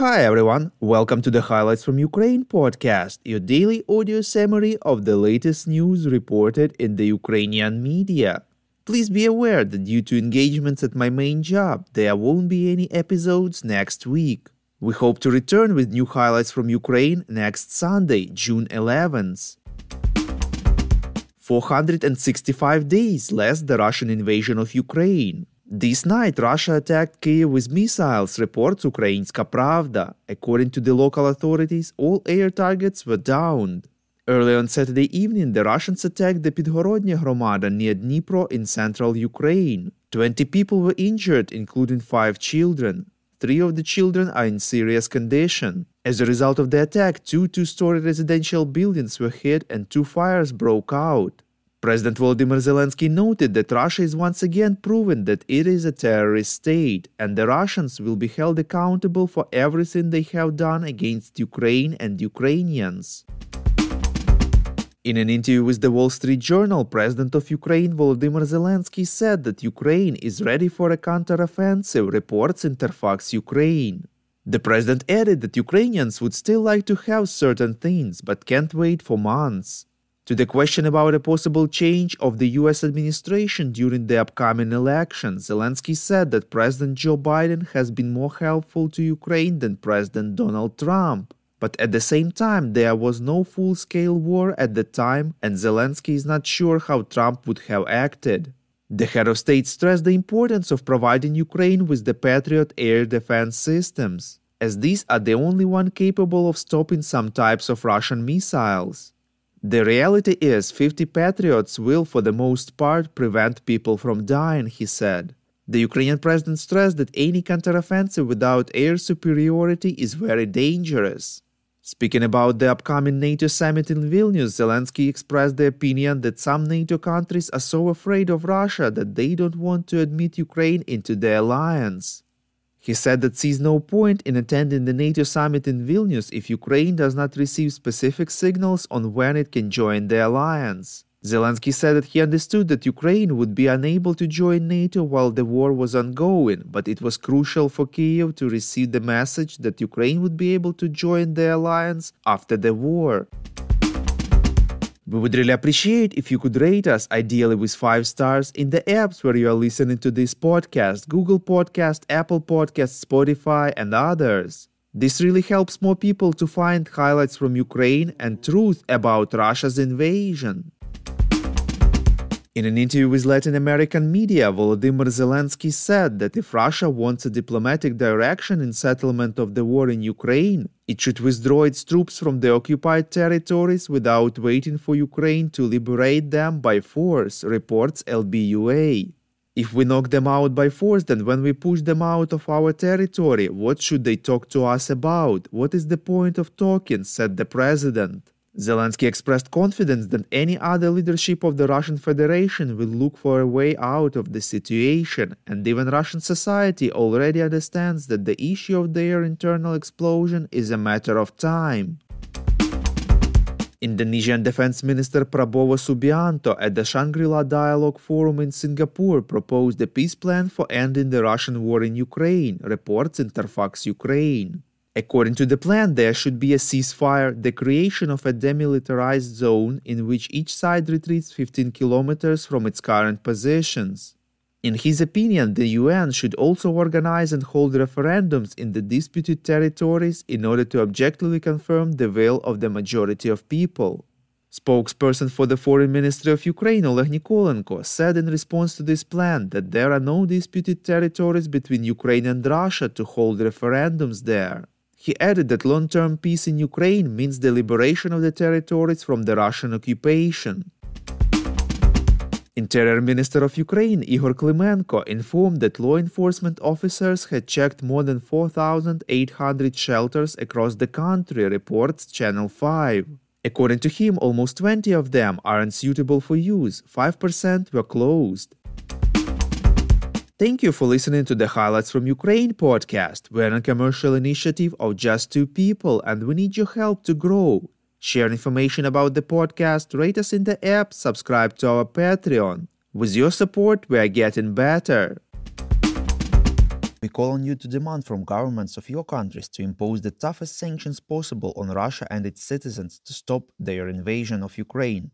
Hi everyone, welcome to the Highlights from Ukraine podcast, your daily audio summary of the latest news reported in the Ukrainian media. Please be aware that due to engagements at my main job, there won't be any episodes next week. We hope to return with new highlights from Ukraine next Sunday, June 11th. 465 days left the Russian invasion of Ukraine. This night, Russia attacked Kyiv with missiles, reports Ukrainska Pravda. According to the local authorities, all air targets were downed. Early on Saturday evening, the Russians attacked the Pidgorodnya Hromada near Dnipro in central Ukraine. 20 people were injured, including 5 children. 3 of the children are in serious condition. As a result of the attack, 2 two-story residential buildings were hit and 2 fires broke out. President Volodymyr Zelenskyy noted that Russia is once again proven that it is a terrorist state, and the Russians will be held accountable for everything they have done against Ukraine and Ukrainians. In an interview with the Wall Street Journal, President of Ukraine Volodymyr Zelenskyy said that Ukraine is ready for a counteroffensive, reports Interfax Ukraine. The president added that Ukrainians would still like to have certain things, but can't wait for months. To the question about a possible change of the U.S. administration during the upcoming election, Zelenskyy said that President Joe Biden has been more helpful to Ukraine than President Donald Trump. But at the same time, there was no full-scale war at the time, and Zelenskyy is not sure how Trump would have acted. The head of state stressed the importance of providing Ukraine with the Patriot air defense systems, as these are the only one capable of stopping some types of Russian missiles. The reality is 50 Patriots will, for the most part, prevent people from dying, he said. The Ukrainian president stressed that any counteroffensive without air superiority is very dangerous. Speaking about the upcoming NATO summit in Vilnius, Zelenskyy expressed the opinion that some NATO countries are so afraid of Russia that they don't want to admit Ukraine into the alliance. He said that sees no point in attending the NATO summit in Vilnius if Ukraine does not receive specific signals on when it can join the alliance. Zelenskyy said that he understood that Ukraine would be unable to join NATO while the war was ongoing, but it was crucial for Kyiv to receive the message that Ukraine would be able to join the alliance after the war. We would really appreciate if you could rate us, ideally with 5 stars, in the apps where you are listening to this podcast: Google Podcast, Apple Podcasts, Spotify, and others. This really helps more people to find highlights from Ukraine and truth about Russia's invasion. In an interview with Latin American media, Volodymyr Zelenskyy said that if Russia wants a diplomatic direction in settlement of the war in Ukraine, it should withdraw its troops from the occupied territories without waiting for Ukraine to liberate them by force, reports LBUA. If we knock them out by force, then when we push them out of our territory, what should they talk to us about? What is the point of talking? Said the president. Zelenskyy expressed confidence that any other leadership of the Russian Federation will look for a way out of the situation, and even Russian society already understands that the issue of their internal explosion is a matter of time. Indonesian Defense Minister Prabowo Subianto at the Shangri-La Dialogue Forum in Singapore proposed a peace plan for ending the Russian war in Ukraine, reports Interfax Ukraine. According to the plan, there should be a ceasefire, the creation of a demilitarized zone in which each side retreats 15 kilometers from its current positions. In his opinion, the UN should also organize and hold referendums in the disputed territories in order to objectively confirm the will of the majority of people. Spokesperson for the Foreign Ministry of Ukraine, Oleg Nikolenko, said in response to this plan that there are no disputed territories between Ukraine and Russia to hold referendums there. He added that long-term peace in Ukraine means the liberation of the territories from the Russian occupation. Interior Minister of Ukraine, Igor Klimenko, informed that law enforcement officers had checked more than 4,800 shelters across the country, reports Channel 5. According to him, almost 20 of them are unsuitable for use, 5% were closed. Thank you for listening to the Highlights from Ukraine podcast. We're a commercial initiative of just 2 people, and we need your help to grow. Share information about the podcast, rate us in the app, subscribe to our Patreon. With your support, we are getting better. We call on you to demand from governments of your countries to impose the toughest sanctions possible on Russia and its citizens to stop their invasion of Ukraine.